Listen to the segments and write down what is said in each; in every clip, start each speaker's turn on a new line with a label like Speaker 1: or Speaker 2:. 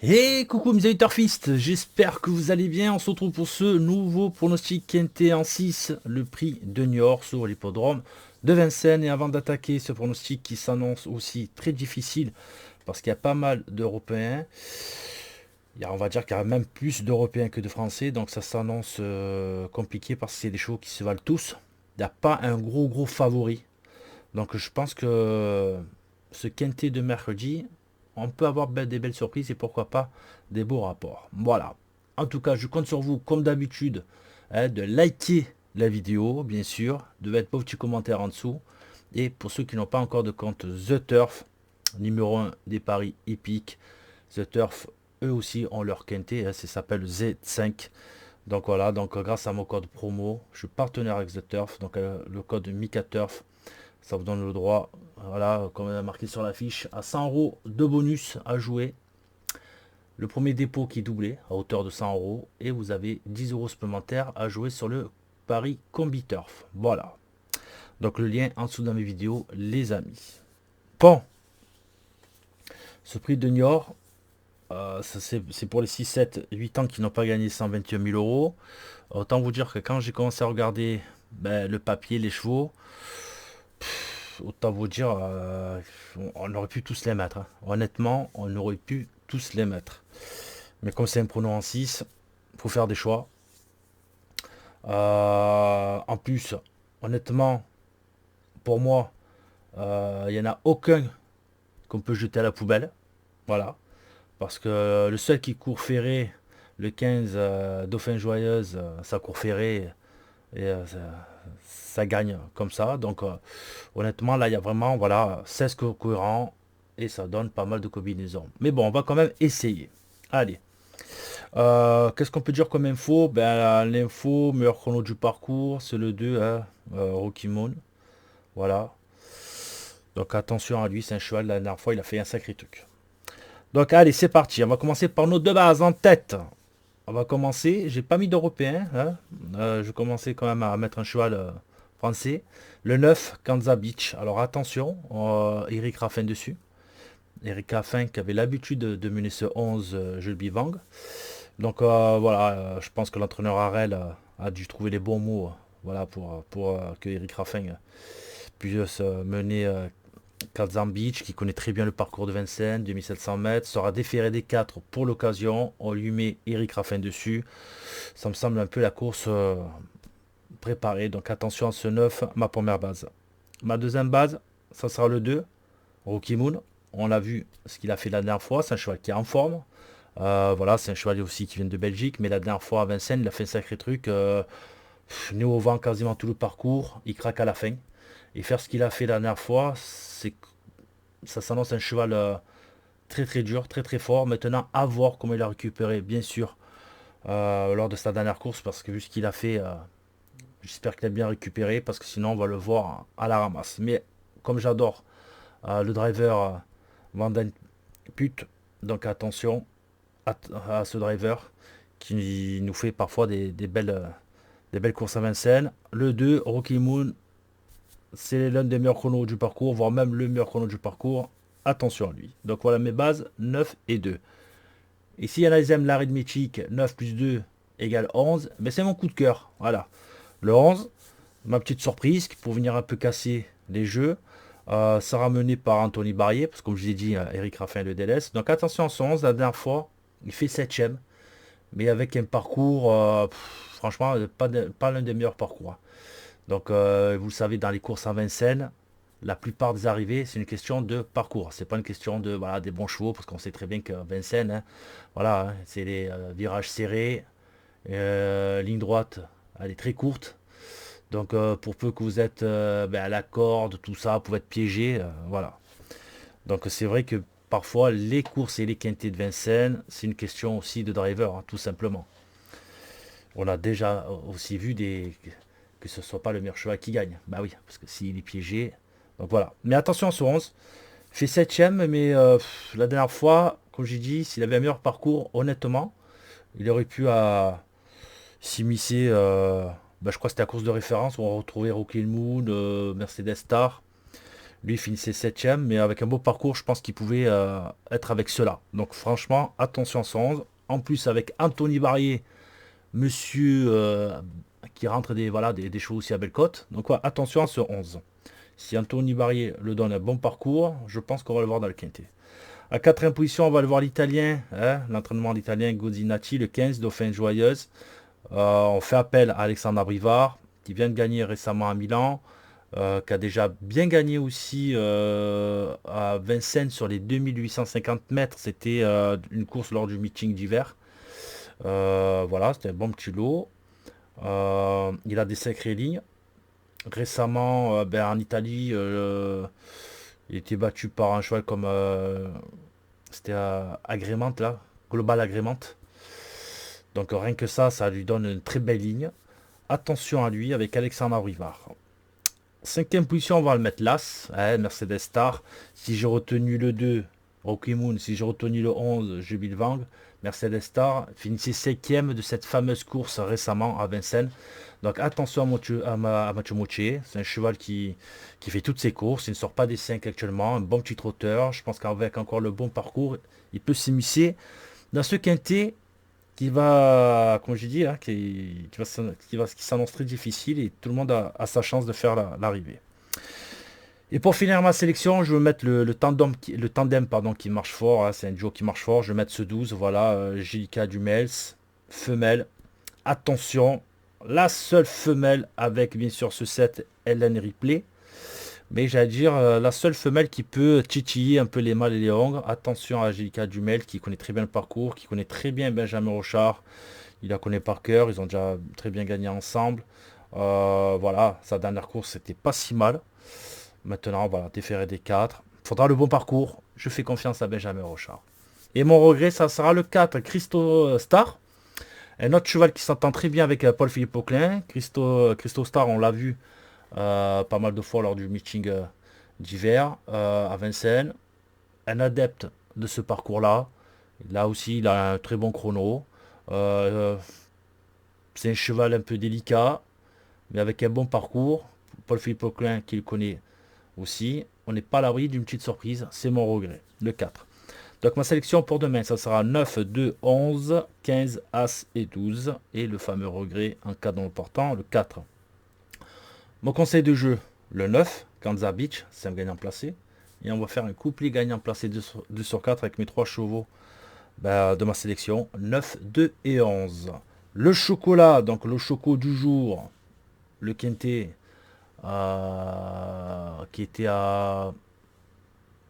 Speaker 1: Et coucou mes amis turfistes, j'espère que vous allez bien. On se retrouve pour ce nouveau pronostic quintet en 6, le prix de Niort sur l'hippodrome de Vincennes. Et avant d'attaquer ce pronostic qui s'annonce aussi très difficile parce qu'il y a pas mal d'Européens, on va dire qu'il y a même plus d'Européens que de Français, donc ça s'annonce compliqué parce que c'est des chevaux qui se valent tous. Il n'y a pas un gros favori. Donc je pense que ce quintet de mercredi, on peut avoir des belles surprises et pourquoi pas des beaux rapports. Voilà. En tout cas, je compte sur vous, comme d'habitude, de liker la vidéo, bien sûr, de mettre vos petits commentaires en dessous. Et pour ceux qui n'ont pas encore de compte The Turf, numéro 1 des paris épiques, The Turf, eux aussi ont leur quintet, ça s'appelle Z5. Donc voilà, donc grâce à mon code promo, je suis partenaire avec The Turf, donc le code MikaTurf. Ça vous donne le droit, voilà, comme on a marqué sur l'affiche, à 100 euros de bonus à jouer. Le premier dépôt qui est doublé à hauteur de 100 euros. Et vous avez 10 euros supplémentaires à jouer sur le pari Combi-Turf. Voilà. Donc le lien en dessous dans mes vidéos, les amis. Bon. Ce prix de Niort, c'est pour les 6, 7, 8 ans qui n'ont pas gagné 121 000 euros. Autant vous dire que quand j'ai commencé à regarder le papier, les chevaux, autant vous dire, on aurait pu tous les mettre. Hein. Honnêtement, on aurait pu tous les mettre. Mais comme c'est un prono en 6, il faut faire des choix. En plus, honnêtement, pour moi, il n'y en a aucun qu'on peut jeter à la poubelle. Voilà. Parce que le seul qui court ferré, le 15 Dauphin Joyeuse, ça court ferré. Et ça gagne comme ça. Donc honnêtement, là, il y a vraiment 16 concurrents et ça donne pas mal de combinaisons. Mais bon, on va quand même essayer. Allez. Qu'est-ce qu'on peut dire comme info? L'info, meilleur chrono du parcours, c'est le 2, hein, Rocky Moon. Voilà. Donc attention à lui, c'est un cheval, la dernière fois, il a fait un sacré truc. Donc allez, c'est parti. On va commencer par nos deux bases en tête. On va commencer, j'ai pas mis d'européen, hein. Je vais commencer quand même à mettre un cheval français. Le 9, Kansas Beach. Alors attention, Eric Raffin dessus. Eric Raffin qui avait l'habitude de mener ce 11 Jules Bivang. Donc voilà, je pense que l'entraîneur Harel a dû trouver les bons mots voilà, pour que Eric Raffin puisse mener Kansas Beach, qui connaît très bien le parcours de Vincennes, 2700 mètres, sera déféré des 4 pour l'occasion. On lui met Eric Raffin dessus. Ça me semble un peu la course préparée. Donc attention à ce 9, ma première base. Ma deuxième base, ça sera le 2, Rocky Moon. On l'a vu ce qu'il a fait la dernière fois. C'est un cheval qui est en forme. Voilà, c'est un cheval aussi qui vient de Belgique. Mais la dernière fois à Vincennes, il a fait un sacré truc. Né au vent quasiment tout le parcours. Il craque à la fin. Et faire ce qu'il a fait la dernière fois, ça s'annonce un cheval très dur, très fort. Maintenant, à voir comment il a récupéré, bien sûr, lors de sa dernière course, parce que vu ce qu'il a fait, j'espère qu'il a bien récupéré, parce que sinon on va le voir à la ramasse. Mais comme j'adore le driver Van Den Put, donc attention à ce driver qui nous fait parfois des belles courses à Vincennes. Le 2, Rocky Moon, c'est l'un des meilleurs chronos du parcours, voire même le meilleur chrono du parcours. Attention à lui. Donc voilà mes bases, 9 et 2. Ici, il y en a qui aiment l'arithmétique, 9 plus 2 égale 11. Mais c'est mon coup de cœur. Voilà. Le 11, ma petite surprise, pour venir un peu casser les jeux, sera mené par Anthony Barrier, parce que comme je l'ai dit, Eric Raffin le délaisse. Donc attention à son 11, la dernière fois, il fait 7ème. Mais avec un parcours, franchement, pas l'un des meilleurs parcours. Donc vous le savez, dans les courses à Vincennes, la plupart des arrivées, c'est une question de parcours. C'est pas une question de des bons chevaux, parce qu'on sait très bien que Vincennes, hein, voilà, hein, c'est des virages serrés, ligne droite, elle est très courte. Donc pour peu que vous êtes à la corde, tout ça, vous pouvez être piégé, voilà. Donc c'est vrai que parfois les courses et les quintets de Vincennes, c'est une question aussi de driver, hein, tout simplement. On a déjà aussi vu que ce ne soit pas le meilleur cheval qui gagne. Bah oui, parce que s'il est piégé. Donc voilà. Mais attention à ce 11. Il fait 7ème, mais la dernière fois, comme j'ai dit, s'il avait un meilleur parcours, honnêtement, il aurait pu s'immiscer Ben, je crois que c'était la course de référence où on retrouvait Rocky Moon, Mercedes Star. Lui il finissait 7ème, mais avec un beau parcours, je pense qu'il pouvait être avec cela. Donc franchement, attention à 111. En plus, avec Anthony Barrier, monsieur qui rentre des chevaux aussi à belle cote. Donc ouais, attention à ce 11. Si Anthony Barrier le donne un bon parcours, je pense qu'on va le voir dans le quintet. À 4ème position, on va le voir l'italien, hein, l'entraînement de l'italien Gozzinati, le 15, Dauphin Joyeuse. On fait appel à Alexandre Brivard, qui vient de gagner récemment à Milan, qui a déjà bien gagné aussi à Vincennes sur les 2850 mètres. C'était une course lors du meeting d'hiver. Voilà, c'était un bon petit lot. Il a des sacrées lignes. Récemment, en Italie, il était battu par un cheval comme c'était Agrément là, Global Agrément. Donc rien que ça lui donne une très belle ligne. Attention à lui avec Alexandre Rivard. 5ème position, on va le mettre l'As, hein, Mercedes Star. Si j'ai retenu le 2, Rocky Moon. Si j'ai retenu le 11, Jubil Vang. Mercedes Star finissait 5ème de cette fameuse course récemment à Vincennes. Donc attention à Mathieu Moutier. C'est un cheval qui fait toutes ses courses. Il ne sort pas des 5 actuellement. Un bon petit trotteur. Je pense qu'avec encore le bon parcours, il peut s'immiscer dans ce quintet qui va, comme j'ai dit, hein, qui s'annonce très difficile et tout le monde a sa chance de faire l'arrivée. Et pour finir ma sélection, je vais mettre le tandem pardon, qui marche fort. Hein, c'est un duo qui marche fort. Je vais mettre ce 12. Voilà, Gilika Dumels, femelle. Attention, la seule femelle avec bien sûr ce 7, Hélène Ripley. Mais j'allais dire la seule femelle qui peut titiller un peu les mâles et les hongres. Attention à Angélica Dumel qui connaît très bien le parcours, qui connaît très bien Benjamin Rochard. Il la connaît par cœur, ils ont déjà très bien gagné ensemble. Voilà, sa dernière course c'était pas si mal. Maintenant, voilà, déféré des 4. Faudra le bon parcours. Je fais confiance à Benjamin Rochard. Et mon regret, ça sera le 4, Christo Star. Un autre cheval qui s'entend très bien avec Paul-Philippe Auclin. Christo Star, on l'a vu pas mal de fois lors du meeting d'hiver à Vincennes. Un adepte de ce parcours-là. Là aussi, il a un très bon chrono. C'est un cheval un peu délicat, mais avec un bon parcours. Paul-Philippe Auclin qui le connaît aussi. On n'est pas à l'abri d'une petite surprise. C'est mon regret. Le 4. Donc ma sélection pour demain, ça sera 9, 2, 11, 15, As et 12. Et le fameux regret en cas d'emportant, le 4. Mon conseil de jeu, le 9, Kansas Beach, c'est un gagnant placé. Et on va faire un couplet gagnant placé 2 sur 4 avec mes 3 chevaux de ma sélection, 9, 2 et 11. Le chocolat, donc le choco du jour, le quintet qui était à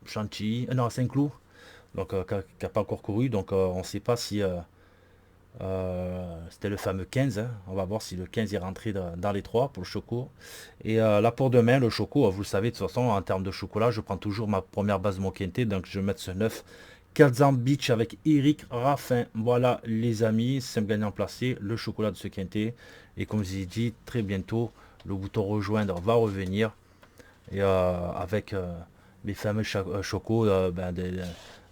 Speaker 1: Chantilly, non à Saint-Cloud, donc qui n'a pas encore couru, donc on ne sait pas si c'était le fameux 15, hein. On va voir si le 15 est rentré dans les 3 pour le choco. Et là pour demain, le choco, vous le savez, de toute façon, en termes de chocolat, je prends toujours ma première base de mon quintet, donc je vais mettre ce 9. Kazan Beach avec Eric Raffin. Voilà les amis, c'est un gagnant placé, le chocolat de ce quintet. Et comme je vous ai dit, très bientôt, le bouton rejoindre va revenir. Et avec les fameux chocos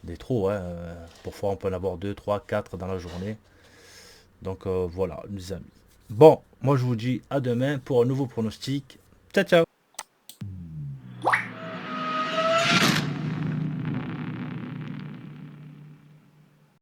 Speaker 1: des trous. Hein, parfois on peut en avoir 2, 3, 4 dans la journée. Donc voilà, mes amis. Bon, moi je vous dis à demain pour un nouveau pronostic. Ciao, ciao.